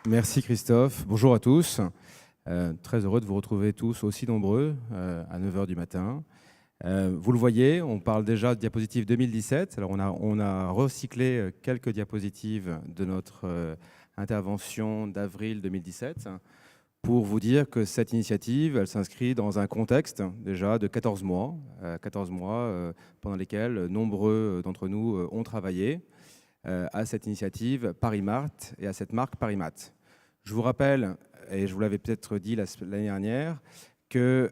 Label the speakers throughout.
Speaker 1: Merci Christophe. Bonjour à tous. Très heureux de vous retrouver tous aussi nombreux à 9 heures du matin. Vous le voyez, on parle déjà de diapositive 2017. Alors on a recyclé quelques diapositives de notre intervention d'avril 2017 pour vous dire que cette initiative, elle s'inscrit dans un contexte déjà de 14 mois, pendant lesquels nombreux d'entre nous ont travaillé à cette initiative ParisMart et à cette marque ParisMat. Je vous rappelle, et je vous l'avais peut-être dit l'année dernière, que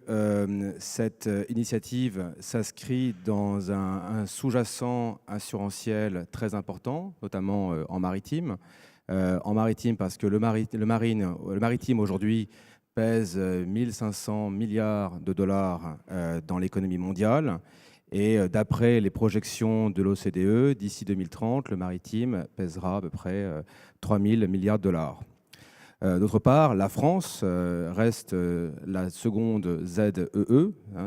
Speaker 1: cette initiative s'inscrit dans un sous-jacent assurantiel très important, notamment en maritime. En maritime parce que le maritime aujourd'hui pèse 1500 milliards de dollars dans l'économie mondiale. Et d'après les projections de l'OCDE, d'ici 2030, le maritime pèsera à peu près 3 000 milliards de dollars. D'autre part, la France reste la seconde ZEE,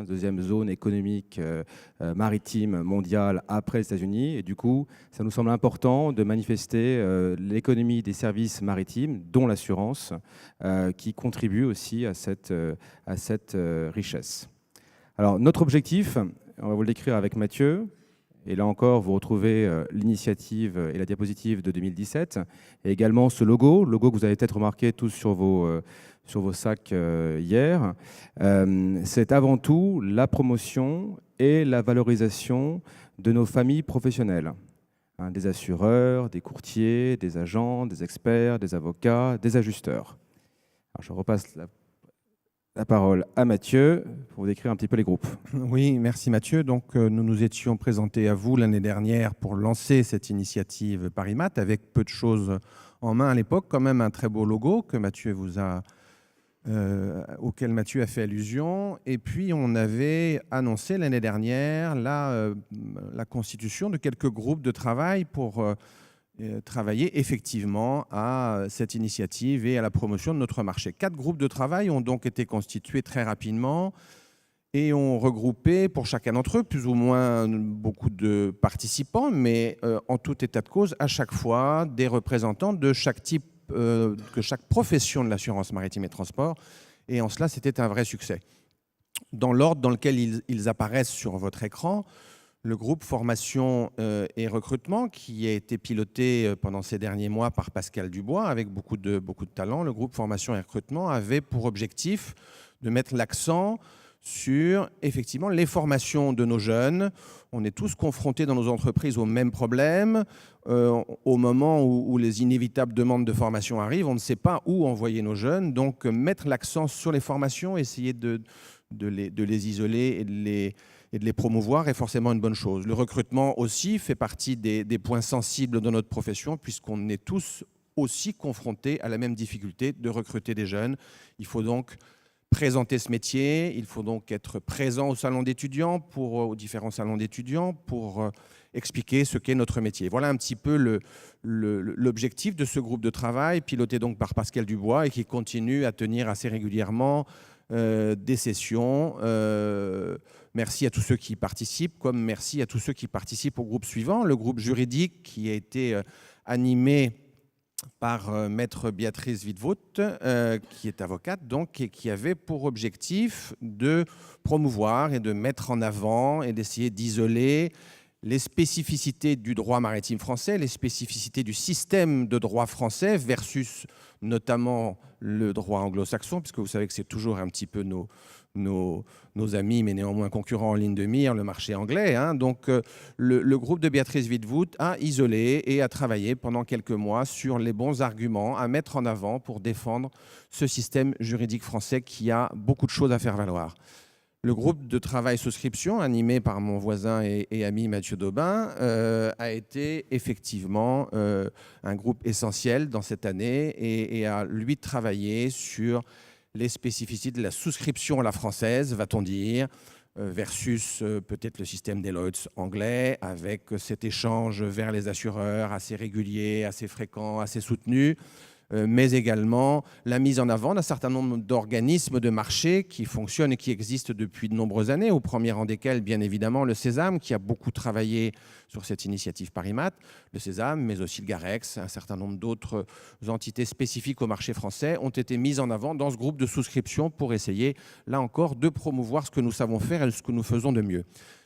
Speaker 1: deuxième zone économique maritime mondiale après les États-Unis. Et du coup, ça nous semble important de manifester l'économie des services maritimes, dont l'assurance, qui contribue aussi à cette richesse. Alors, notre objectif, on va vous le décrire avec Mathieu. Et là encore, vous retrouvez l'initiative et la diapositive de 2017, et également ce logo que vous avez peut-être remarqué tous sur vos sacs hier. C'est avant tout la promotion et la valorisation de nos familles professionnelles, des assureurs, des courtiers, des agents, des experts, des avocats, des ajusteurs. Alors, je repasse la parole à Mathieu pour vous décrire un petit peu les groupes.
Speaker 2: Oui, merci Mathieu. Donc, nous nous étions présentés à vous l'année dernière pour lancer cette initiative ParisMat avec peu de choses en main à l'époque, quand même un très beau logo que Mathieu auquel Mathieu a fait allusion. Et puis, on avait annoncé l'année dernière la constitution de quelques groupes de travail pour travailler effectivement à cette initiative et à la promotion de notre marché. 4 groupes de travail ont donc été constitués très rapidement et ont regroupé pour chacun d'entre eux plus ou moins beaucoup de participants, mais en tout état de cause, à chaque fois, des représentants de chaque type, que chaque profession de l'assurance maritime et transport. Et en cela, c'était un vrai succès. Dans l'ordre dans lequel ils apparaissent sur votre écran, le groupe formation et recrutement, qui a été piloté pendant ces derniers mois par Pascal Dubois, avec beaucoup de talent. Le groupe formation et recrutement avait pour objectif de mettre l'accent sur, effectivement, les formations de nos jeunes. On est tous confrontés dans nos entreprises aux mêmes problèmes. Au moment où les inévitables demandes de formation arrivent, on ne sait pas où envoyer nos jeunes. Donc, mettre l'accent sur les formations, essayer de les isoler et de les promouvoir est forcément une bonne chose. Le recrutement aussi fait partie des points sensibles de notre profession, puisqu'on est tous aussi confrontés à la même difficulté de recruter des jeunes. Il faut donc présenter ce métier, il faut donc être présent au salon d'étudiants, aux différents salons d'étudiants, pour expliquer ce qu'est notre métier. Voilà un petit peu l'objectif de ce groupe de travail, piloté donc par Pascal Dubois et qui continue à tenir assez régulièrement des sessions. Merci à tous ceux qui y participent, comme merci à tous ceux qui participent au groupe suivant, le groupe juridique qui a été animé par maître Béatrice Wittvoet, qui est avocate donc, et qui avait pour objectif de promouvoir et de mettre en avant et d'essayer d'isoler les spécificités du droit maritime français, les spécificités du système de droit français versus notamment le droit anglo-saxon, puisque vous savez que c'est toujours un petit peu nos amis, mais néanmoins concurrents en ligne de mire, le marché anglais. Donc le groupe de Béatrice Wittvoet a isolé et a travaillé pendant quelques mois sur les bons arguments à mettre en avant pour défendre ce système juridique français qui a beaucoup de choses à faire valoir. Le groupe de travail souscription, animé par mon voisin et ami Mathieu Daubin, a été effectivement un groupe essentiel dans cette année et a, lui, travaillé sur les spécificités de la souscription à la française, va-t-on dire, versus peut-être le système Deloitte anglais, avec cet échange vers les assureurs assez régulier, assez fréquent, assez soutenu, mais également la mise en avant d'un certain nombre d'organismes de marché qui fonctionnent et qui existent depuis de nombreuses années, au premier rang desquels, bien évidemment, le Sésame, qui a beaucoup travaillé sur cette initiative Parimat, le Sésame, mais aussi le Garex, un certain nombre d'autres entités spécifiques au marché français ont été mises en avant dans ce groupe de souscription pour essayer, là encore, de promouvoir ce que nous savons faire et ce que nous faisons de mieux.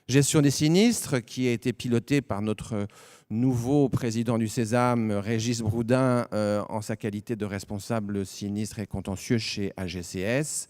Speaker 2: Gestion des sinistres, qui a été pilotée par notre nouveau président du Sésame, Régis Broudin, en sa qualité de responsable sinistre et contentieux chez AGCS.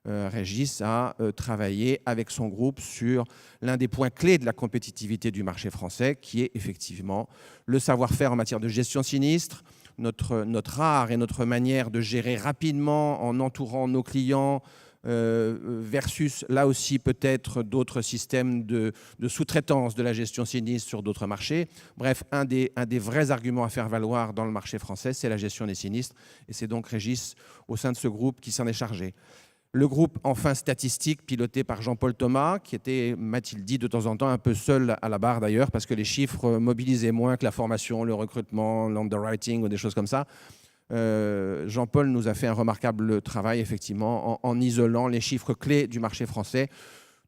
Speaker 2: Régis a travaillé avec son groupe sur l'un des points clés de la compétitivité du marché français, qui est effectivement le savoir-faire en matière de gestion sinistre, notre art et notre manière de gérer rapidement en entourant nos clients, versus là aussi peut-être d'autres systèmes de sous-traitance de la gestion sinistre sur d'autres marchés. Bref, un des vrais arguments à faire valoir dans le marché français, c'est la gestion des sinistres. Et c'est donc Régis, au sein de ce groupe, qui s'en est chargé. Le groupe, enfin, statistique, piloté par Jean-Paul Thomas, qui était, m'a-t-il dit, de temps en temps un peu seul à la barre d'ailleurs, parce que les chiffres mobilisaient moins que la formation, le recrutement, l'underwriting ou des choses comme ça. Jean-Paul nous a fait un remarquable travail, effectivement, en isolant les chiffres clés du marché français.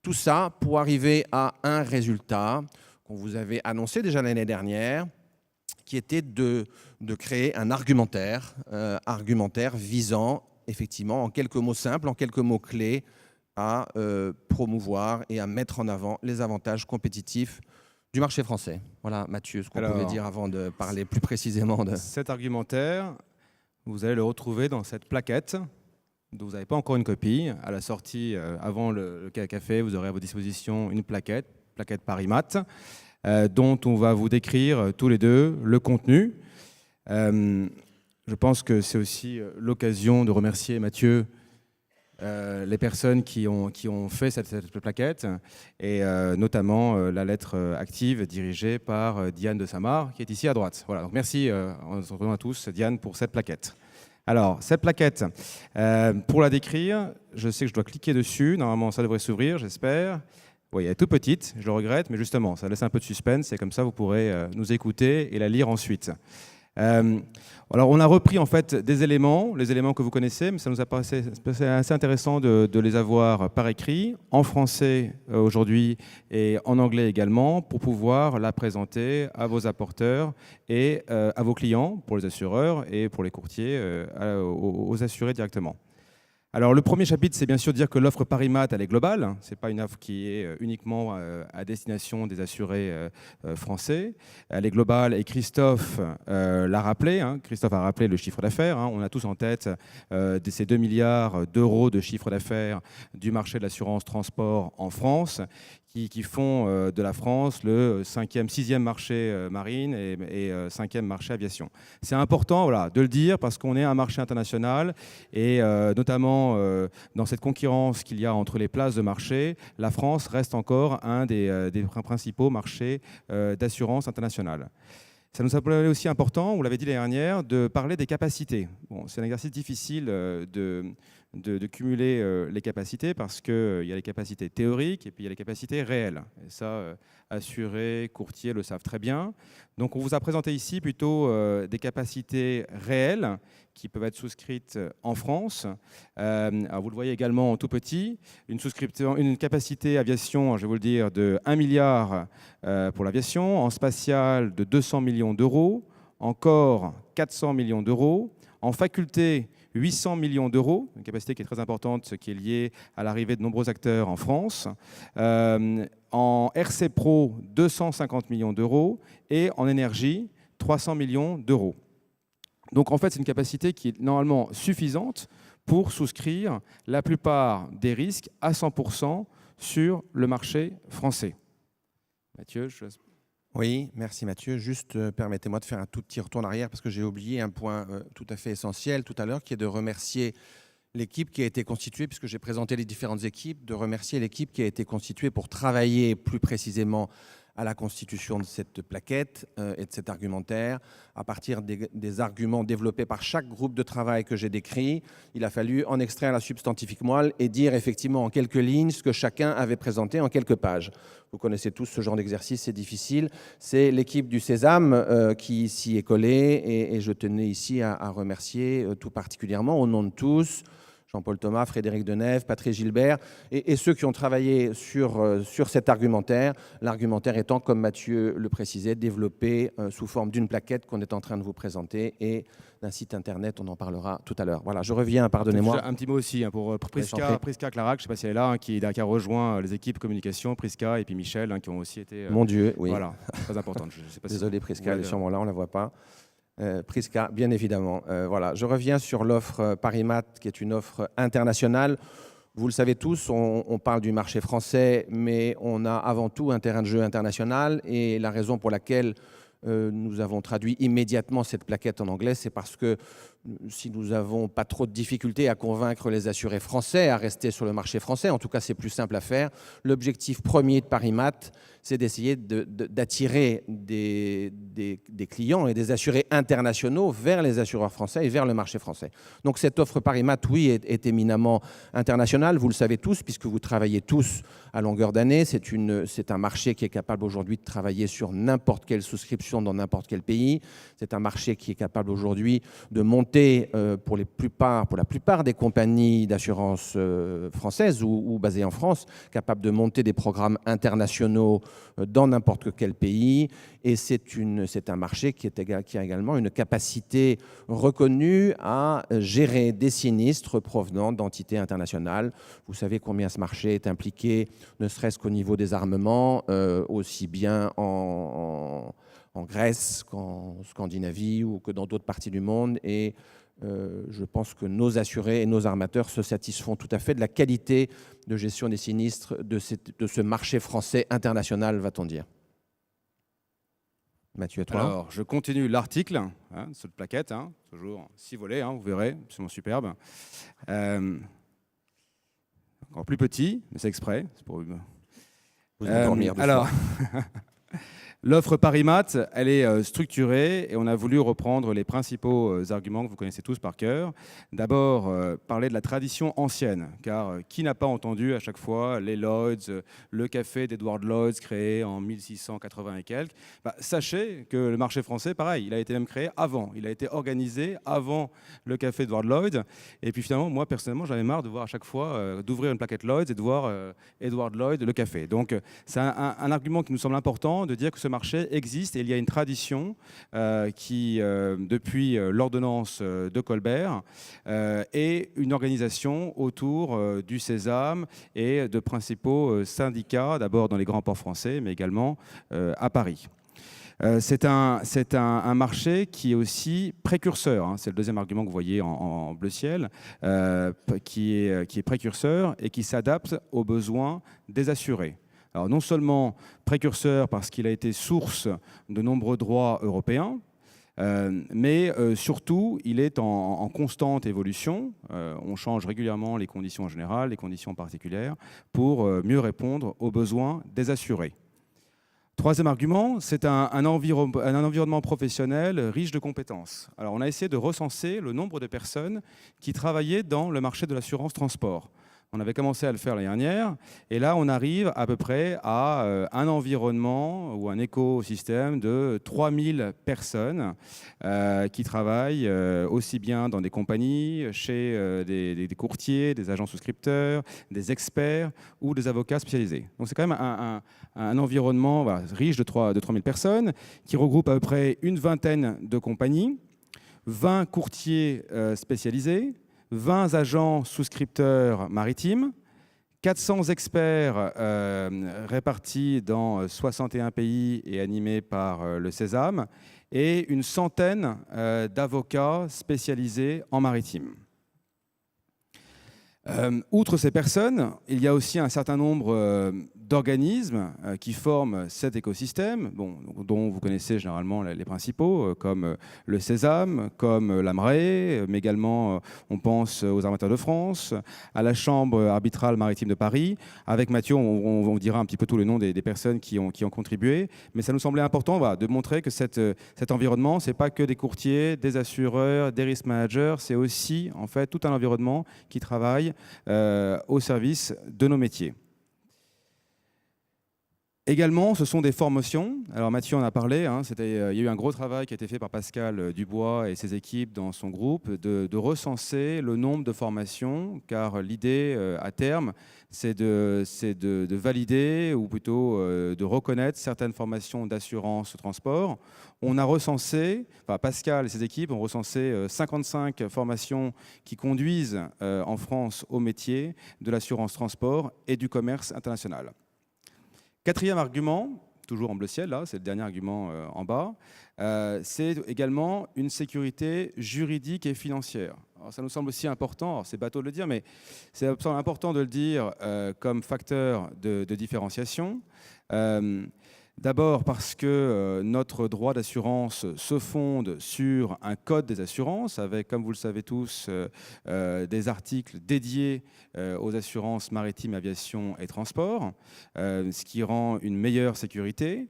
Speaker 2: Tout ça pour arriver à un résultat qu'on vous avait annoncé déjà l'année dernière, qui était de créer un argumentaire visant, effectivement, en quelques mots simples, en quelques mots clés, à promouvoir et à mettre en avant les avantages compétitifs du marché français. Voilà, Mathieu, ce qu'on pouvait dire avant de parler plus précisément de...
Speaker 1: Cet argumentaire, vous allez le retrouver dans cette plaquette, dont vous n'avez pas encore une copie. À la sortie, avant le café, vous aurez à vos dispositions une plaquette Parimat, dont on va vous décrire tous les deux le contenu. Je pense que c'est aussi l'occasion de remercier, Mathieu, les personnes qui ont fait cette plaquette, et notamment la lettre active dirigée par Diane de Samar, qui est ici à droite. Voilà, donc merci en se retrouvant à tous, Diane, pour cette plaquette. Alors, cette plaquette, pour la décrire, je sais que je dois cliquer dessus. Normalement, ça devrait s'ouvrir, j'espère. Oui, elle est toute petite, je le regrette, mais justement, ça laisse un peu de suspense, et comme ça, vous pourrez nous écouter et la lire ensuite. Alors, on a repris en fait les éléments que vous connaissez, mais ça nous a paru assez intéressant de les avoir par écrit, en français aujourd'hui et en anglais également, pour pouvoir la présenter à vos apporteurs et à vos clients, pour les assureurs et pour les courtiers, aux assurés directement. Alors, le premier chapitre, c'est bien sûr dire que l'offre Parimat, elle est globale. Ce n'est pas une offre qui est uniquement à destination des assurés français. Elle est globale et Christophe l'a rappelé. Christophe a rappelé le chiffre d'affaires. On a tous en tête ces 2 milliards d'euros de chiffre d'affaires du marché de l'assurance transport en France, qui font de la France le 6e marché marine et 5e marché aviation. C'est important, voilà, de le dire parce qu'on est un marché international et notamment dans cette concurrence qu'il y a entre les places de marché, la France reste encore un des principaux marchés d'assurance internationale. Ça nous a paru aussi important, vous l'avez dit l'année dernière, de parler des capacités. Bon, c'est un exercice difficile de cumuler les capacités parce qu'il y a les capacités théoriques et puis il y a les capacités réelles. Et ça, assurés, courtiers le savent très bien. Donc on vous a présenté ici plutôt des capacités réelles qui peuvent être souscrites en France. Alors vous le voyez également en tout petit, une capacité aviation, je vais vous le dire, de 1 milliard pour l'aviation, en spatial de 200 millions d'euros, encore 400 millions d'euros, en faculté 800 millions d'euros, une capacité qui est très importante, ce qui est lié à l'arrivée de nombreux acteurs en France. En RC Pro, 250 millions d'euros et en énergie, 300 millions d'euros. Donc en fait, c'est une capacité qui est normalement suffisante pour souscrire la plupart des risques à 100% sur le marché français. Mathieu, je laisse...
Speaker 2: Oui, merci Mathieu. Juste permettez-moi de faire un tout petit retour en arrière parce que j'ai oublié un point tout à fait essentiel tout à l'heure qui est de remercier l'équipe qui a été constituée, puisque j'ai présenté les différentes équipes, de remercier l'équipe qui a été constituée pour travailler plus précisément à la constitution de cette plaquette et de cet argumentaire. À partir des arguments développés par chaque groupe de travail que j'ai décrit, il a fallu en extraire la substantifique moelle et dire effectivement en quelques lignes ce que chacun avait présenté en quelques pages. Vous connaissez tous ce genre d'exercice, c'est difficile. C'est l'équipe du Sésame qui s'y est collée et je tenais ici à remercier tout particulièrement, au nom de tous, Jean-Paul Thomas, Frédéric Denève, Patrice Gilbert, et ceux qui ont travaillé sur cet argumentaire. L'argumentaire étant, comme Mathieu le précisait, développé sous forme d'une plaquette qu'on est en train de vous présenter et d'un site internet, on en parlera tout à l'heure. Voilà, je reviens, pardonnez-moi.
Speaker 1: Un petit mot aussi pour Prisca Clarac, je ne sais pas si elle est là, qui a rejoint les équipes communication, Prisca et puis Michel, qui ont aussi été...
Speaker 2: Mon Dieu, oui.
Speaker 1: Voilà, très importante.
Speaker 2: Désolé, Prisca, elle est sûrement là, on ne la voit pas. Prisca, bien évidemment. Voilà. Je reviens sur l'offre Parimat, qui est une offre internationale. Vous le savez tous, on parle du marché français, mais on a avant tout un terrain de jeu international. Et la raison pour laquelle nous avons traduit immédiatement cette plaquette en anglais, c'est parce que si nous n'avons pas trop de difficultés à convaincre les assurés français à rester sur le marché français, en tout cas c'est plus simple à faire, l'objectif premier de Parimat, c'est d'essayer d'attirer des clients et des assurés internationaux vers les assureurs français et vers le marché français. Donc cette offre Parimat, oui, est éminemment internationale, vous le savez tous, puisque vous travaillez tous à longueur d'année. C'est un marché qui est capable aujourd'hui de travailler sur n'importe quelle souscription dans n'importe quel pays. C'est un marché qui est capable aujourd'hui de monter pour la plupart des compagnies d'assurance françaises ou basées en France, capable de monter des programmes internationaux dans n'importe quel pays. Et c'est un marché qui a également une capacité reconnue à gérer des sinistres provenant d'entités internationales. Vous savez combien ce marché est impliqué, ne serait-ce qu'au niveau des armements, aussi bien en Grèce qu'en Scandinavie ou que dans d'autres parties du monde. Et je pense que nos assurés et nos armateurs se satisfont tout à fait de la qualité de gestion des sinistres de ce marché français international, va-t-on dire. Mathieu, à toi.
Speaker 1: Alors, je continue l'article, cette plaquette, toujours 6 volets, vous verrez, absolument superbe. Encore plus petit, mais c'est exprès. C'est pour
Speaker 2: vous endormir de
Speaker 1: alors, l'offre Parimat, elle est structurée et on a voulu reprendre les principaux arguments que vous connaissez tous par cœur. D'abord, parler de la tradition ancienne, car qui n'a pas entendu à chaque fois les Lloyds, le café d'Edward Lloyds créé en 1680 et quelques. Sachez que le marché français, pareil, il a été même créé avant. Il a été organisé avant le café d'Edward Lloyds. Et puis finalement, moi personnellement, j'avais marre de voir à chaque fois, d'ouvrir une plaquette Lloyds et de voir Edward Lloyd, le café. Donc c'est un argument qui nous semble important de dire que ce marché existe et il y a une tradition qui, depuis l'ordonnance de Colbert, est une organisation autour du Sésame et de principaux syndicats, d'abord dans les grands ports français, mais également à Paris. C'est un marché qui est aussi précurseur, c'est le deuxième argument que vous voyez en bleu ciel, qui est précurseur et qui s'adapte aux besoins des assurés. Alors non seulement précurseur parce qu'il a été source de nombreux droits européens, mais surtout, il est en constante évolution. On change régulièrement les conditions générales, les conditions particulières, pour mieux répondre aux besoins des assurés. Troisième argument, c'est un environnement professionnel riche de compétences. Alors, on a essayé de recenser le nombre de personnes qui travaillaient dans le marché de l'assurance transport. On avait commencé à le faire l'année dernière, et là, on arrive à peu près à un environnement ou un écosystème de 3000 personnes qui travaillent aussi bien dans des compagnies, chez des courtiers, des agents souscripteurs, des experts ou des avocats spécialisés. Donc c'est quand même un environnement riche de 3000 personnes qui regroupe à peu près une vingtaine de compagnies, 20 courtiers spécialisés, 20 agents souscripteurs maritimes, 400 experts répartis dans 61 pays et animés par le Sésame, et une centaine d'avocats spécialisés en maritime. Outre ces personnes, il y a aussi un certain nombre d'organismes qui forment cet écosystème, dont vous connaissez généralement les principaux, comme le Sésame, comme l'AMRE, mais également on pense aux Armateurs de France, à la Chambre arbitrale maritime de Paris. Avec Mathieu, on dira un petit peu tous les noms des personnes qui ont contribué, mais ça nous semblait important de montrer que cet environnement, ce n'est pas que des courtiers, des assureurs, des risk managers, c'est aussi en fait tout un environnement qui travaille au service de nos métiers. Également, ce sont des formations. Alors Mathieu en a parlé, il y a eu un gros travail qui a été fait par Pascal Dubois et ses équipes dans son groupe de recenser le nombre de formations, car l'idée à terme, c'est de valider ou plutôt de reconnaître certaines formations d'assurance transport. On a recensé, Pascal et ses équipes ont recensé 55 formations qui conduisent en France au métier de l'assurance transport et du commerce international. Quatrième argument, toujours en bleu ciel, là, c'est le dernier argument en bas, c'est également une sécurité juridique et financière. Alors, ça nous semble aussi important, c'est bateau de le dire, mais c'est important de le dire comme facteur de différenciation. D'abord parce que notre droit d'assurance se fonde sur un code des assurances avec, comme vous le savez tous, des articles dédiés aux assurances maritimes, aviation et transport, ce qui rend une meilleure sécurité.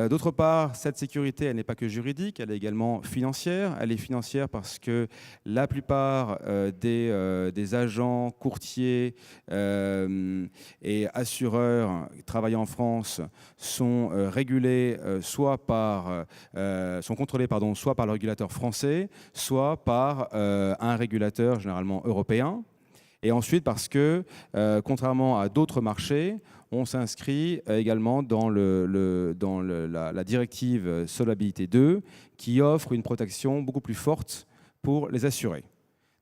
Speaker 1: D'autre part, cette sécurité, elle n'est pas que juridique, elle est également financière. Elle est financière parce que la plupart des agents, courtiers et assureurs travaillant en France sont régulés sont contrôlés soit par le régulateur français, soit par un régulateur généralement européen. Et ensuite parce que, contrairement à d'autres marchés, on s'inscrit également dans la directive Solvabilité 2 qui offre une protection beaucoup plus forte pour les assurés.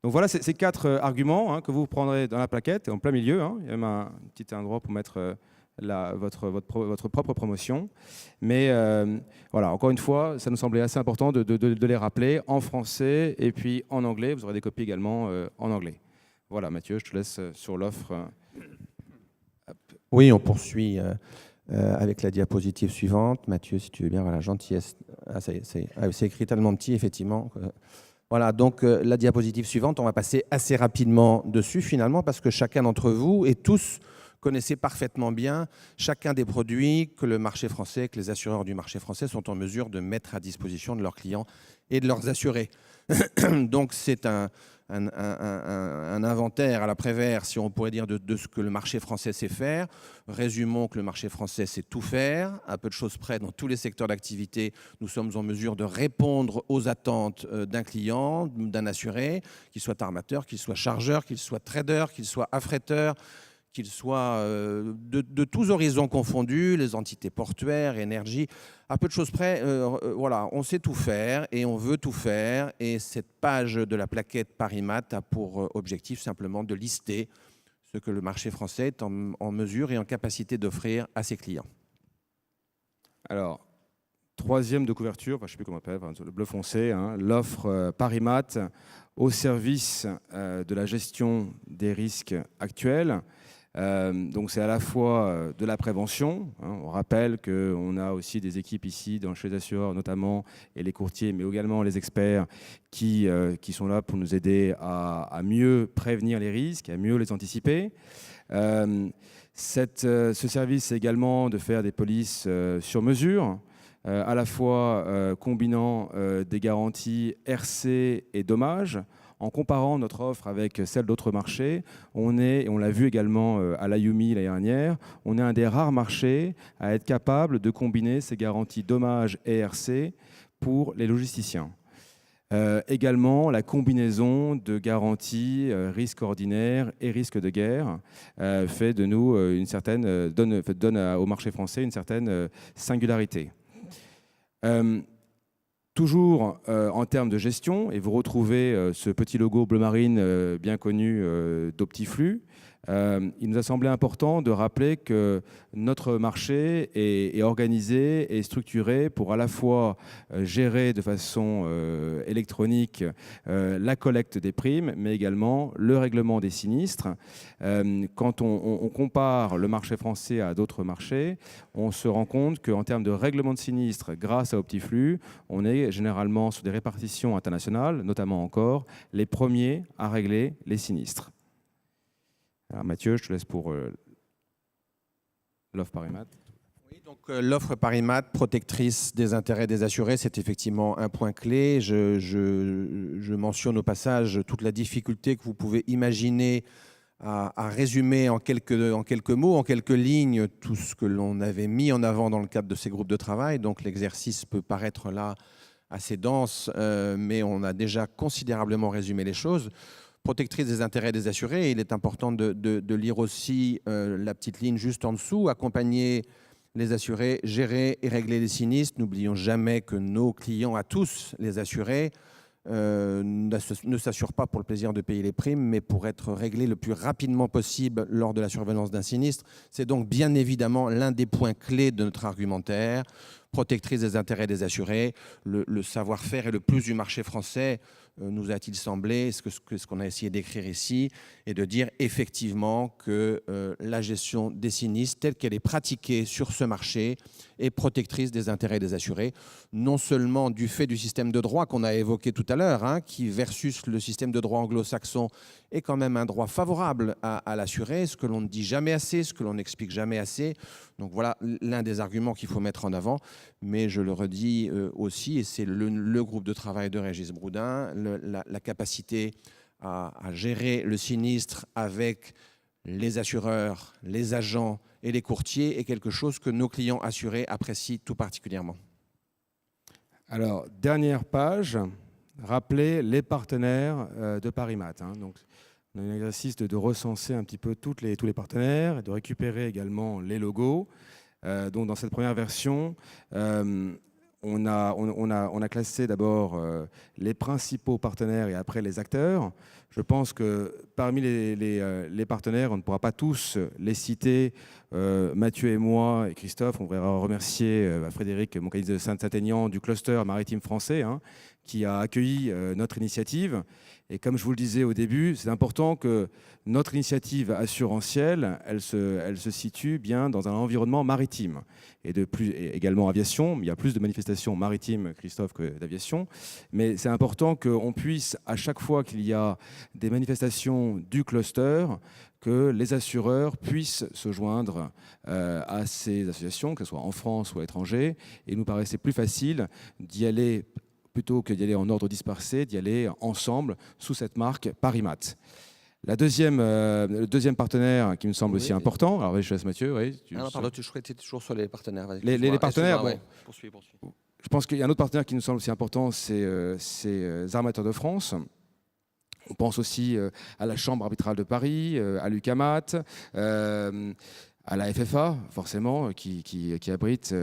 Speaker 1: Donc voilà ces 4 arguments que vous prendrez dans la plaquette, en plein milieu. Il y a même un petit endroit pour mettre votre propre promotion. Mais voilà, encore une fois, ça nous semblait assez important de les rappeler en français et puis en anglais. Vous aurez des copies également en anglais. Voilà, Mathieu, je te laisse sur l'offre.
Speaker 2: Oui, on poursuit avec la diapositive suivante. Mathieu, si tu veux bien, voilà, gentillesse. C'est écrit tellement petit, effectivement. Voilà, donc la diapositive suivante, on va passer assez rapidement dessus, finalement, parce que chacun d'entre vous et tous connaissez parfaitement bien chacun des produits que le marché français, que les assureurs du marché français sont en mesure de mettre à disposition de leurs clients et de leurs assurés. Donc, c'est un inventaire à la Prévert, si on pourrait dire, de ce que le marché français sait faire. Résumons que le marché français sait tout faire. À peu de choses près, dans tous les secteurs d'activité, nous sommes en mesure de répondre aux attentes d'un client, d'un assuré, qu'il soit armateur, qu'il soit chargeur, qu'il soit trader, qu'il soit affréteur, qu'il soit de tous horizons confondus, les entités portuaires, énergie. À peu de choses près, voilà, on sait tout faire et on veut tout faire. Et cette page de la plaquette Parimat a pour objectif simplement de lister ce que le marché français est en mesure et en capacité d'offrir à ses clients.
Speaker 1: Alors, troisième de couverture, je ne sais plus comment on appelle, le bleu foncé, l'offre Parimat au service de la gestion des risques actuels. Donc c'est à la fois de la prévention. On rappelle qu'on a aussi des équipes ici, chez les assureurs notamment, et les courtiers, mais également les experts qui sont là pour nous aider à mieux prévenir les risques, à mieux les anticiper. Ce service, c'est également de faire des polices sur mesure, à la fois combinant des garanties RC et dommages. En comparant notre offre avec celle d'autres marchés, et on l'a vu également à l'AYUMI l'année dernière, on est un des rares marchés à être capable de combiner ces garanties dommages et RC pour les logisticiens. Également, la combinaison de garanties risque ordinaire et risque de guerre fait de nous donne au marché français une certaine singularité. Toujours en termes de gestion, et vous retrouvez ce petit logo bleu marine bien connu d'Optiflux. il nous a semblé important de rappeler que notre marché est organisé et structuré pour à la fois gérer de façon électronique la collecte des primes, mais également le règlement des sinistres. Quand on compare le marché français à d'autres marchés, on se rend compte qu'en termes de règlement de sinistres, grâce à Optiflux, on est généralement sur des répartitions internationales, notamment encore les premiers à régler les sinistres. Alors Mathieu, je te laisse pour l'offre Parimat.
Speaker 2: Oui, donc l'offre Parimat, protectrice des intérêts des assurés, c'est effectivement un point clé. Je mentionne au passage toute la difficulté que vous pouvez imaginer à résumer en quelques mots, en quelques lignes, tout ce que l'on avait mis en avant dans le cadre de ces groupes de travail. Donc l'exercice peut paraître là assez dense, mais on a déjà considérablement résumé les choses. Protectrice des intérêts des assurés, il est important de lire aussi la petite ligne juste en dessous, accompagner les assurés, gérer et régler les sinistres. N'oublions jamais que nos clients, à tous les assurés, ne s'assurent pas pour le plaisir de payer les primes, mais pour être réglés le plus rapidement possible lors de la survenance d'un sinistre. C'est donc bien évidemment l'un des points clés de notre argumentaire. Protectrice des intérêts des assurés, le savoir-faire et le plus du marché français, nous a-t-il semblé, ce qu'on a essayé d'écrire ici, et de dire effectivement que la gestion des sinistres, telle qu'elle est pratiquée sur ce marché, est protectrice des intérêts des assurés, non seulement du fait du système de droit qu'on a évoqué tout à l'heure, qui versus le système de droit anglo-saxon est quand même un droit favorable à l'assuré, ce que l'on ne dit jamais assez, ce que l'on n'explique jamais assez. Donc voilà l'un des arguments qu'il faut mettre en avant, mais je le redis aussi, et c'est le groupe de travail de Régis Broudin, la capacité à gérer le sinistre avec les assureurs, les agents et les courtiers est quelque chose que nos clients assurés apprécient tout particulièrement.
Speaker 1: Alors, dernière page, rappeler les partenaires de Parimat. Donc, on a un exercice de recenser un petit peu tous les partenaires et de récupérer également les logos. Donc, dans cette première version, on a classé d'abord les principaux partenaires et après les acteurs. Je pense que parmi les partenaires, on ne pourra pas tous les citer. Mathieu et moi et Christophe, on voudrait remercier Frédéric Moncani de Saint-Aignan du cluster maritime français qui a accueilli notre initiative. Et comme je vous le disais au début, c'est important que notre initiative assurantielle, elle se situe bien dans un environnement maritime et également aviation. Il y a plus de manifestations maritimes, Christophe, que d'aviation. Mais c'est important qu'on puisse, à chaque fois qu'il y a des manifestations du cluster, que les assureurs puissent se joindre à ces associations, que ce soit en France ou à l'étranger. Et il nous paraissait plus facile d'y aller plutôt que d'y aller en ordre dispersé, d'y aller ensemble sous cette marque Parimat. Le deuxième partenaire qui me semble aussi important, alors je laisse Mathieu. Oui,
Speaker 3: pardon, tu étais toujours sur les partenaires.
Speaker 1: Les partenaires, bon,
Speaker 3: poursuis.
Speaker 1: Je pense qu'il y a un autre partenaire qui nous semble aussi important, c'est Armateurs de France. On pense aussi à la Chambre arbitrale de Paris, à l'UCAMAT, à la FFA, forcément, qui abrite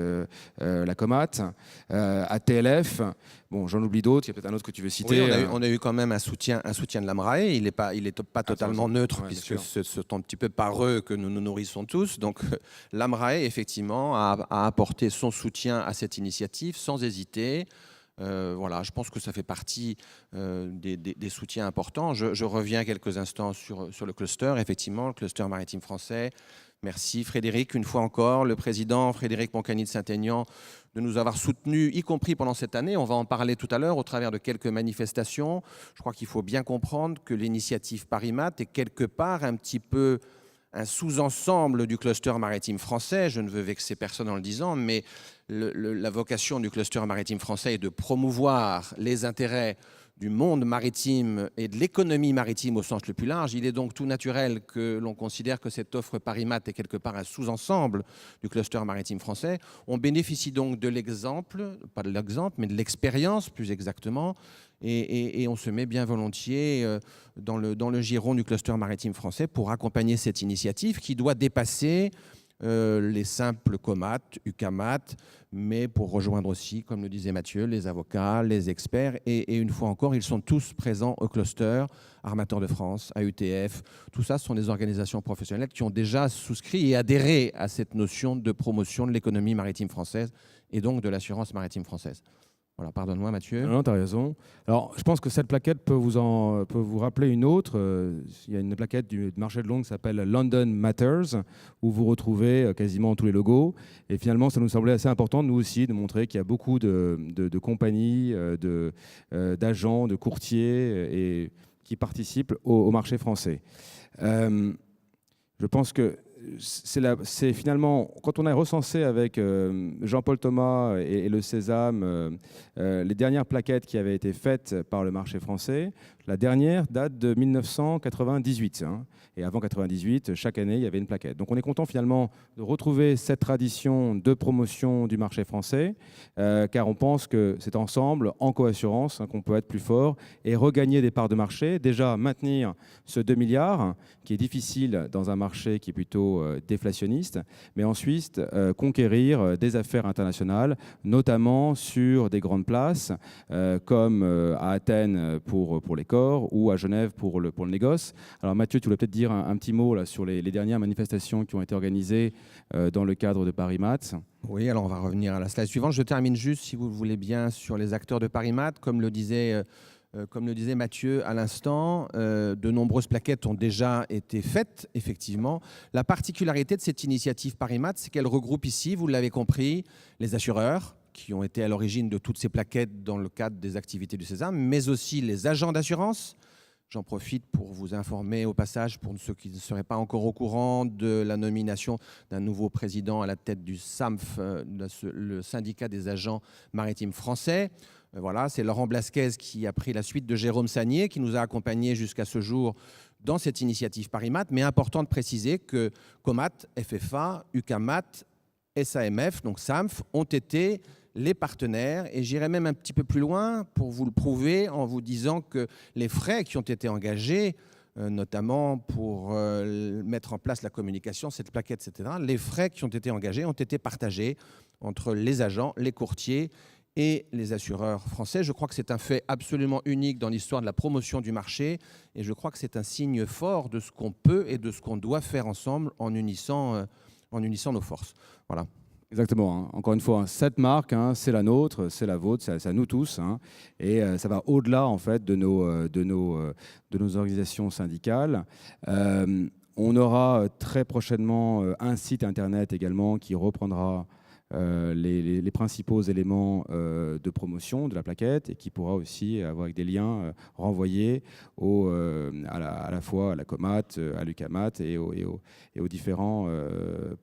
Speaker 1: la COMAT, à TLF. Bon, j'en oublie d'autres, il y a peut-être un autre que tu veux citer.
Speaker 2: Oui, on a eu quand même un soutien de l'AMRAE. Il n'est pas totalement neutre, puisque c'est un petit peu par eux que nous nous nourrissons tous. Donc l'AMRAE, effectivement, a apporté son soutien à cette initiative sans hésiter. Voilà, je pense que ça fait partie des soutiens importants. Je reviens quelques instants sur le cluster. Effectivement, le cluster maritime français. Merci Frédéric, une fois encore, le président Frédéric Moncani de Saint-Aignan, de nous avoir soutenus, y compris pendant cette année. On va en parler tout à l'heure au travers de quelques manifestations. Je crois qu'il faut bien comprendre que l'initiative Parimat est quelque part un petit peu un sous-ensemble du cluster maritime français. Je ne veux vexer personne en le disant, mais la vocation du cluster maritime français est de promouvoir les intérêts du monde maritime et de l'économie maritime au sens le plus large. Il est donc tout naturel que l'on considère que cette offre Parimat est quelque part un sous-ensemble du cluster maritime français. On bénéficie donc de l'exemple, pas de l'exemple, mais de l'expérience plus exactement, et on se met bien volontiers dans le giron du cluster maritime français pour accompagner cette initiative qui doit dépasser les simples comat, UCAMAT, mais pour rejoindre aussi, comme le disait Mathieu, les avocats, les experts. Et une fois encore, ils sont tous présents au cluster, Armateurs de France, AUTF. Tout ça, ce sont des organisations professionnelles qui ont déjà souscrit et adhéré à cette notion de promotion de l'économie maritime française et donc de l'assurance maritime française. Voilà, pardonne-moi Mathieu.
Speaker 1: Non, tu as raison. Alors, je pense que cette plaquette peut vous rappeler une autre. Il y a une plaquette du marché de Londres qui s'appelle London Matters, où vous retrouvez quasiment tous les logos. Et finalement, ça nous semblait assez important, nous aussi, de montrer qu'il y a beaucoup de compagnies, d'agents, de courtiers qui participent au marché français. Je pense que c'est finalement, quand on a recensé avec Jean-Paul Thomas et le Sésame les dernières plaquettes qui avaient été faites par le marché français, la dernière date de 1998. Et avant 1998, chaque année, il y avait une plaquette. Donc on est content finalement de retrouver cette tradition de promotion du marché français, car on pense que c'est ensemble, en coassurance, qu'on peut être plus fort et regagner des parts de marché. Déjà, maintenir ce 2 milliards, qui est difficile dans un marché qui est plutôt déflationniste, mais ensuite conquérir des affaires internationales, notamment sur des grandes places, comme à Athènes pour les corps ou à Genève pour le négoce. Alors Mathieu, tu voulais peut-être dire un petit mot là, sur les dernières manifestations qui ont été organisées dans le cadre de Paris Mat.
Speaker 2: Oui, alors on va revenir à la slide suivante. Je termine juste, si vous le voulez bien, sur les acteurs de Paris Mat. Comme le disait Mathieu à l'instant, de nombreuses plaquettes ont déjà été faites, effectivement. La particularité de cette initiative Paris Mat, c'est qu'elle regroupe ici, vous l'avez compris, les assureurs, qui ont été à l'origine de toutes ces plaquettes dans le cadre des activités du Sésame, mais aussi les agents d'assurance. J'en profite pour vous informer au passage, pour ceux qui ne seraient pas encore au courant, de la nomination d'un nouveau président à la tête du SAMF, le syndicat des agents maritimes français. Voilà, c'est Laurent Blasquez qui a pris la suite de Jérôme Sagnier, qui nous a accompagnés jusqu'à ce jour dans cette initiative Paris Mat. Mais important de préciser que Comat, FFA, UCAMAT, SAMF, donc SAMF, ont été les partenaires, et j'irai même un petit peu plus loin pour vous le prouver en vous disant que les frais qui ont été engagés, notamment pour mettre en place la communication, cette plaquette, etc., les frais qui ont été engagés ont été partagés entre les agents, les courtiers et les assureurs français. Je crois que c'est un fait absolument unique dans l'histoire de la promotion du marché, et je crois que c'est un signe fort de ce qu'on peut et de ce qu'on doit faire ensemble en unissant nos forces. Voilà.
Speaker 1: Exactement. Encore une fois, cette marque, c'est la nôtre, c'est la vôtre, c'est à nous tous. Et ça va au-delà en fait de nos organisations syndicales. On aura très prochainement un site internet également qui reprendra les principaux éléments de promotion de la plaquette et qui pourra aussi avoir avec des liens renvoyés à la fois à la Comat, à l'UCAMAT et aux différents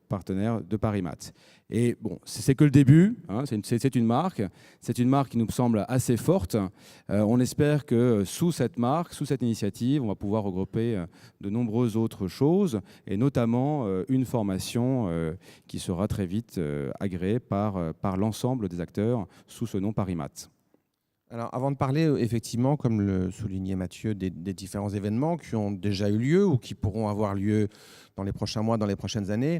Speaker 1: partenaires de Paris Mat. Et bon, c'est que le début, c'est une marque qui nous semble assez forte. On espère que sous cette marque, sous cette initiative, on va pouvoir regrouper de nombreuses autres choses, et notamment une formation qui sera très vite agréée par l'ensemble des acteurs sous ce nom Paris Mat.
Speaker 2: Alors, avant de parler, effectivement, comme le soulignait Mathieu, des différents événements qui ont déjà eu lieu ou qui pourront avoir lieu dans les prochains mois, dans les prochaines années,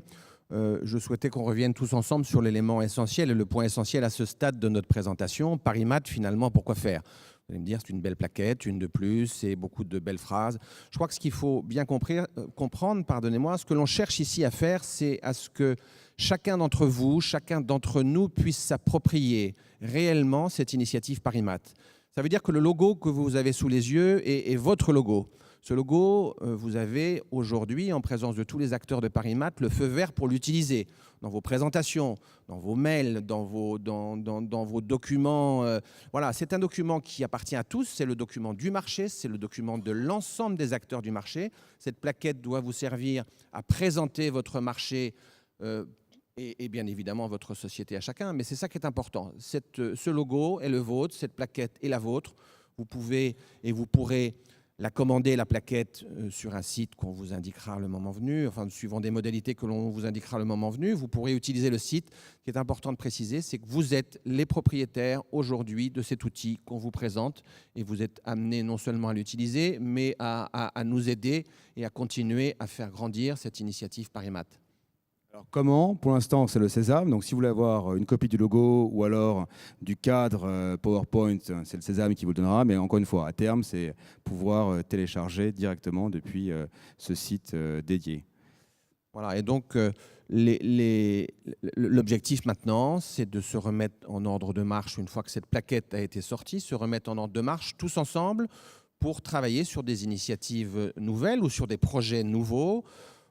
Speaker 2: je souhaitais qu'on revienne tous ensemble sur l'élément essentiel et le point essentiel à ce stade de notre présentation. Paris Mat, finalement, pourquoi faire ? Vous allez me dire, c'est une belle plaquette, une de plus, et beaucoup de belles phrases. Je crois que ce qu'il faut bien comprendre, ce que l'on cherche ici à faire, c'est à ce que chacun d'entre vous, chacun d'entre nous puisse s'approprier réellement cette initiative Paris Mat. Ça veut dire que le logo que vous avez sous les yeux est votre logo. Ce logo, vous avez aujourd'hui, en présence de tous les acteurs de Paris Mat, le feu vert pour l'utiliser dans vos présentations, dans vos mails, dans vos documents. Voilà, c'est un document qui appartient à tous, c'est le document du marché, c'est le document de l'ensemble des acteurs du marché. Cette plaquette doit vous servir à présenter votre marché et bien évidemment votre société à chacun, mais c'est ça qui est important. Ce logo est le vôtre, cette plaquette est la vôtre. Vous pouvez et vous pourrez la commander, la plaquette, sur un site qu'on vous indiquera le moment venu, enfin, suivant des modalités que l'on vous indiquera le moment venu. Vous pourrez utiliser le site. Ce qui est important de préciser, c'est que vous êtes les propriétaires aujourd'hui de cet outil qu'on vous présente, et vous êtes amenés non seulement à l'utiliser, mais à nous aider et à continuer à faire grandir cette initiative Paris Mat.
Speaker 1: Alors, comment? Pour l'instant, c'est le Sésame. Donc, si vous voulez avoir une copie du logo ou alors du cadre PowerPoint, c'est le Sésame qui vous le donnera. Mais encore une fois, à terme, c'est pouvoir télécharger directement depuis ce site dédié.
Speaker 2: Voilà, et donc l'objectif maintenant, c'est de se remettre en ordre de marche une fois que cette plaquette a été sortie, se remettre en ordre de marche tous ensemble pour travailler sur des initiatives nouvelles ou sur des projets nouveaux.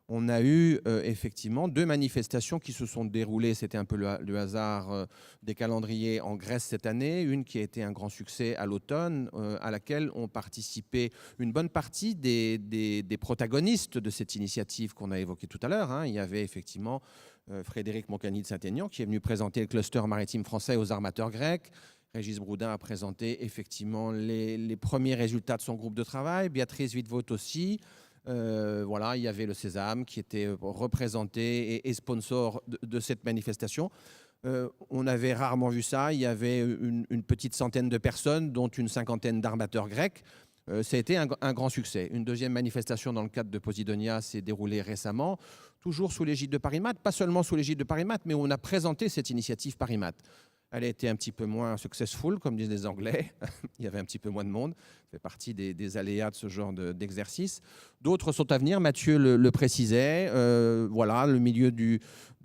Speaker 2: On a eu effectivement 2 manifestations qui se sont déroulées, c'était un peu le hasard des calendriers en Grèce cette année, une qui a été un grand succès à l'automne, à laquelle ont participé une bonne partie des protagonistes de cette initiative qu'on a évoquée tout à l'heure. Hein. Il y avait effectivement Frédéric Moncani de Saint-Aignan qui est venu présenter le cluster maritime français aux armateurs grecs. Régis Broudin a présenté effectivement les premiers résultats de son groupe de travail, Béatrice Wittvogt aussi. Voilà, il y avait le Sésame qui était représenté et sponsor de cette manifestation. On avait rarement vu ça. Il y avait une petite centaine de personnes, dont une cinquantaine d'armateurs grecs. Ça a été un grand succès. Une deuxième manifestation dans le cadre de Posidonia s'est déroulée récemment, toujours sous l'égide de Parimat, pas seulement sous l'égide de Parimat, mais on a présenté cette initiative Parimat. Elle a été un petit peu moins successful, comme disent les Anglais. Il y avait un petit peu moins de monde. Ça fait partie des aléas de ce genre d'exercice. D'autres sont à venir. Mathieu le précisait. Voilà, le milieu du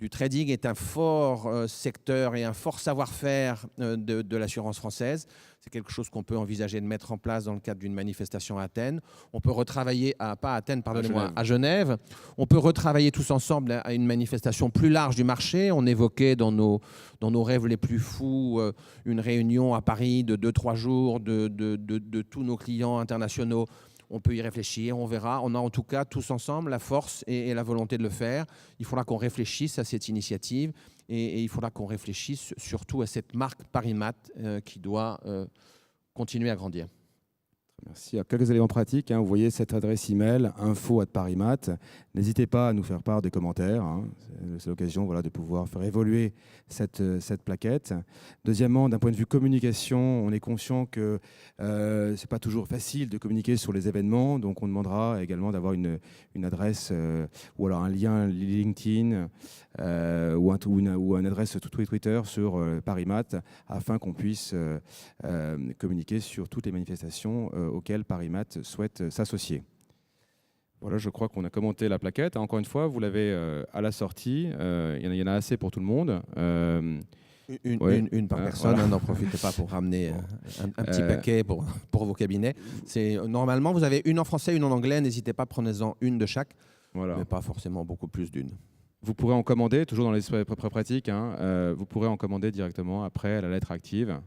Speaker 2: trading est un fort secteur et un fort savoir-faire de l'assurance française. C'est quelque chose qu'on peut envisager de mettre en place dans le cadre d'une manifestation à Athènes. On peut retravailler, pas à Athènes, pardonnez-moi, à Genève. On peut retravailler tous ensemble à une manifestation plus large du marché. On évoquait dans nos rêves les plus fous une réunion à Paris de 2-3 jours de tous nos clients internationaux. On peut y réfléchir, on verra. On a en tout cas tous ensemble la force et la volonté de le faire. Il faudra qu'on réfléchisse à cette initiative et il faudra qu'on réfléchisse surtout à cette marque Parimat qui doit continuer à grandir.
Speaker 1: Merci. Alors, quelques éléments pratiques. Vous voyez cette adresse email info@parimat. N'hésitez pas à nous faire part des commentaires. C'est l'occasion de pouvoir faire évoluer cette plaquette. Deuxièmement, d'un point de vue communication, on est conscient que ce n'est pas toujours facile de communiquer sur les événements. Donc, on demandera également d'avoir une adresse ou alors un lien LinkedIn ou une adresse Twitter sur Parimat afin qu'on puisse communiquer sur toutes les manifestations auxquelles Parimat souhaite s'associer. Voilà, je crois qu'on a commenté la plaquette. Encore une fois, vous l'avez à la sortie. Il y en a assez pour tout le monde.
Speaker 2: Une par personne, voilà. N'en profitez pas pour ramener un petit paquet pour vos cabinets. Normalement, vous avez une en français, une en anglais. N'hésitez pas, prenez-en une de chaque, mais pas forcément beaucoup plus d'une.
Speaker 1: Vous pourrez en commander, toujours dans l'esprit pratique, vous pourrez en commander directement après la lettre active.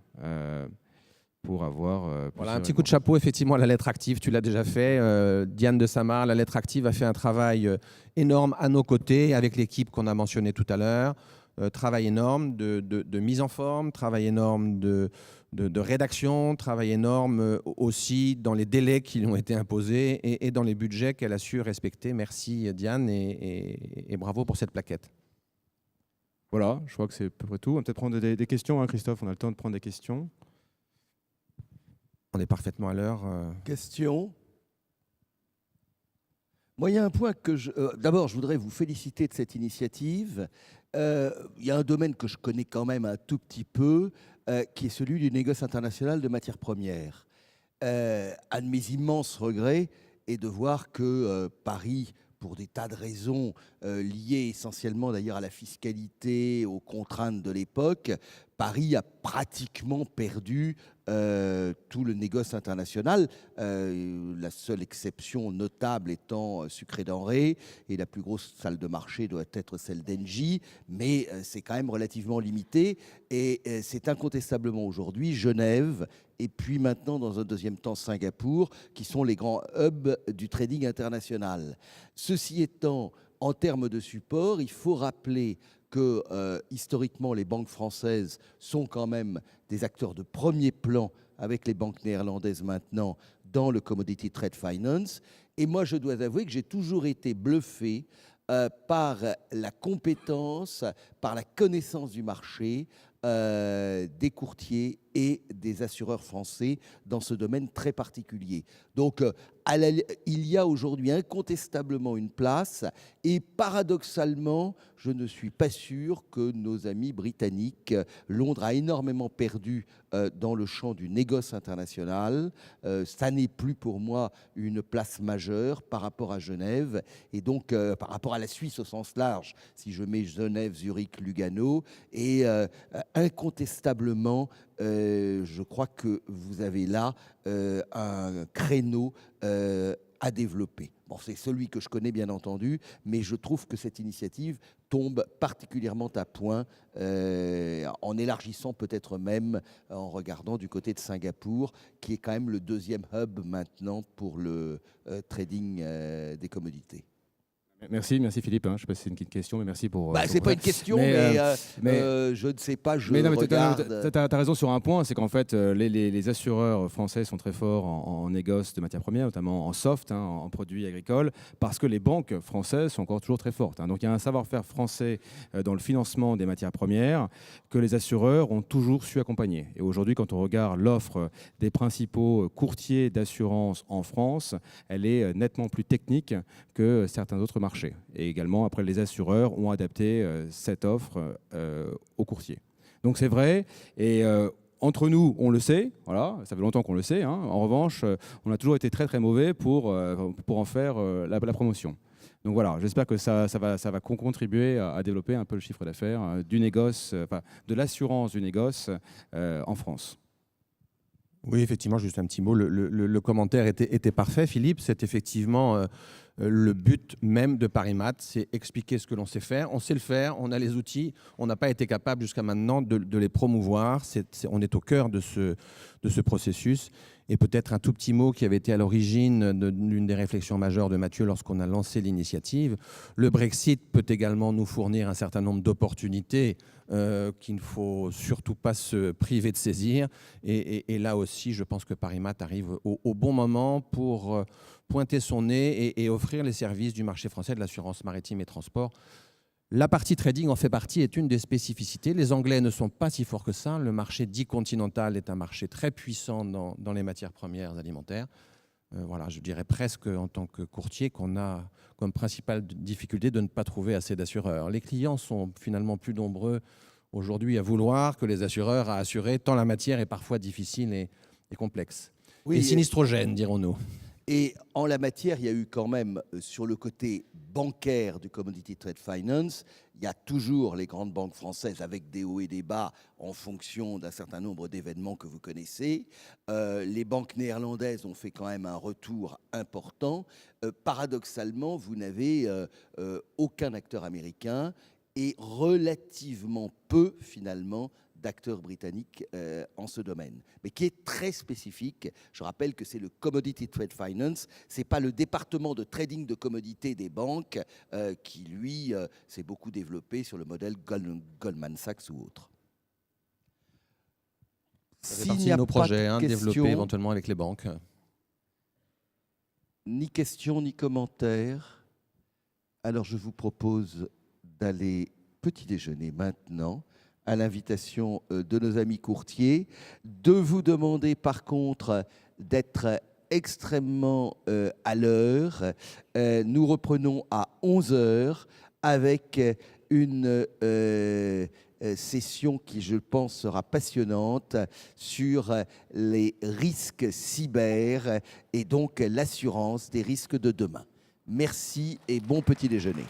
Speaker 1: Pour avoir
Speaker 2: voilà, un petit coup de chapeau effectivement à la lettre active, tu l'as déjà fait. Diane de Samar, la lettre active a fait un travail énorme à nos côtés avec l'équipe qu'on a mentionné tout à l'heure. Travail énorme de mise en forme, travail énorme de rédaction, travail énorme aussi dans les délais qui lui ont été imposés et dans les budgets qu'elle a su respecter. Merci Diane et bravo pour cette plaquette.
Speaker 1: Voilà, je crois que c'est à peu près tout. On va peut-être prendre des questions, Christophe, on a le temps de prendre des questions.
Speaker 2: On est parfaitement à l'heure.
Speaker 4: Question. Moi, il y a un point que d'abord, je voudrais vous féliciter de cette initiative. Il y a un domaine que je connais quand même un tout petit peu, qui est celui du négoce international de matières premières. Un de mes immenses regrets est de voir que Paris, pour des tas de raisons liées essentiellement d'ailleurs à la fiscalité, aux contraintes de l'époque, Paris a pratiquement perdu tout le négoce international, la seule exception notable étant Sucre et Denrées, et la plus grosse salle de marché doit être celle d'Engie, mais c'est quand même relativement limité, et c'est incontestablement aujourd'hui Genève, et puis maintenant dans un deuxième temps Singapour, qui sont les grands hubs du trading international. Ceci étant, en termes de support, il faut rappeler que historiquement, les banques françaises sont quand même des acteurs de premier plan avec les banques néerlandaises maintenant dans le Commodity Trade Finance. Et moi, je dois avouer que j'ai toujours été bluffé par la compétence, par la connaissance du marché des courtiers et des assureurs français dans ce domaine très particulier. Donc, il y a aujourd'hui incontestablement une place et paradoxalement, je ne suis pas sûr que nos amis britanniques, Londres a énormément perdu dans le champ du négoce international. Ça n'est plus pour moi une place majeure par rapport à Genève et donc par rapport à la Suisse au sens large, si je mets Genève, Zurich, Lugano. Et incontestablement, je crois que vous avez là un créneau à développer. Bon, c'est celui que je connais bien entendu, mais je trouve que cette initiative tombe particulièrement à point en élargissant peut-être même en regardant du côté de Singapour, qui est quand même le deuxième hub maintenant pour le trading des commodités.
Speaker 1: Merci Philippe. Je ne sais pas si c'est une question, mais merci pour.
Speaker 4: C'est pas une question, mais je ne sais pas.
Speaker 1: Mais tu as raison sur un point, c'est qu'en fait, les assureurs français sont très forts en négoce de matières premières, notamment en soft, en produits agricoles, parce que les banques françaises sont encore toujours très fortes. Donc il y a un savoir-faire français dans le financement des matières premières que les assureurs ont toujours su accompagner. Et aujourd'hui, quand on regarde l'offre des principaux courtiers d'assurance en France, elle est nettement plus technique que certains autres marchés. Et également, après, les assureurs ont adapté cette offre aux courtiers. Donc c'est vrai, et entre nous, on le sait, voilà, ça fait longtemps qu'on le sait. En revanche, on a toujours été très très mauvais pour en faire la promotion. Donc voilà, j'espère que ça va contribuer à développer un peu le chiffre d'affaires du négoce, de l'assurance du négoce en France.
Speaker 2: Oui, effectivement, juste un petit mot. Le commentaire était parfait, Philippe. C'est effectivement le but même de PariMat, c'est expliquer ce que l'on sait faire. On sait le faire, on a les outils. On n'a pas été capable jusqu'à maintenant de les promouvoir. On est au cœur de ce processus. Et peut-être un tout petit mot qui avait été à l'origine d'une des réflexions majeures de Mathieu lorsqu'on a lancé l'initiative. Le Brexit peut également nous fournir un certain nombre d'opportunités qu'il ne faut surtout pas se priver de saisir. Et là aussi, je pense que PariMat arrive au bon moment pour pointer son nez et offrir les services du marché français de l'assurance maritime et transport. La partie trading en fait partie, est une des spécificités. Les Anglais ne sont pas si forts que ça. Le marché dit continental est un marché très puissant dans les matières premières alimentaires. Voilà, je dirais presque en tant que courtier qu'on a comme principale difficulté de ne pas trouver assez d'assureurs. Les clients sont finalement plus nombreux aujourd'hui à vouloir que les assureurs à assurer, tant la matière est parfois difficile et complexe.
Speaker 4: Oui,
Speaker 2: et sinistrogène, dirons-nous.
Speaker 4: Et en la matière, il y a eu quand même, sur le côté bancaire du Commodity Trade Finance, il y a toujours les grandes banques françaises avec des hauts et des bas en fonction d'un certain nombre d'événements que vous connaissez. Les banques néerlandaises ont fait quand même un retour important. Paradoxalement, vous n'avez aucun acteur américain et relativement peu, finalement, d'acteurs britanniques en ce domaine, mais qui est très spécifique. Je rappelle que c'est le Commodity Trade Finance, ce n'est pas le département de trading de commodités des banques qui, lui, s'est beaucoup développé sur le modèle Goldman Sachs ou autre.
Speaker 2: Ça fait partie de nos projets, développés éventuellement avec les banques.
Speaker 4: Ni questions, ni commentaires. Alors je vous propose d'aller petit déjeuner maintenant, à l'invitation de nos amis courtiers, de vous demander par contre d'être extrêmement à l'heure. Nous reprenons à 11h avec une session qui, je pense, sera passionnante sur les risques cyber et donc l'assurance des risques de demain. Merci et bon petit déjeuner.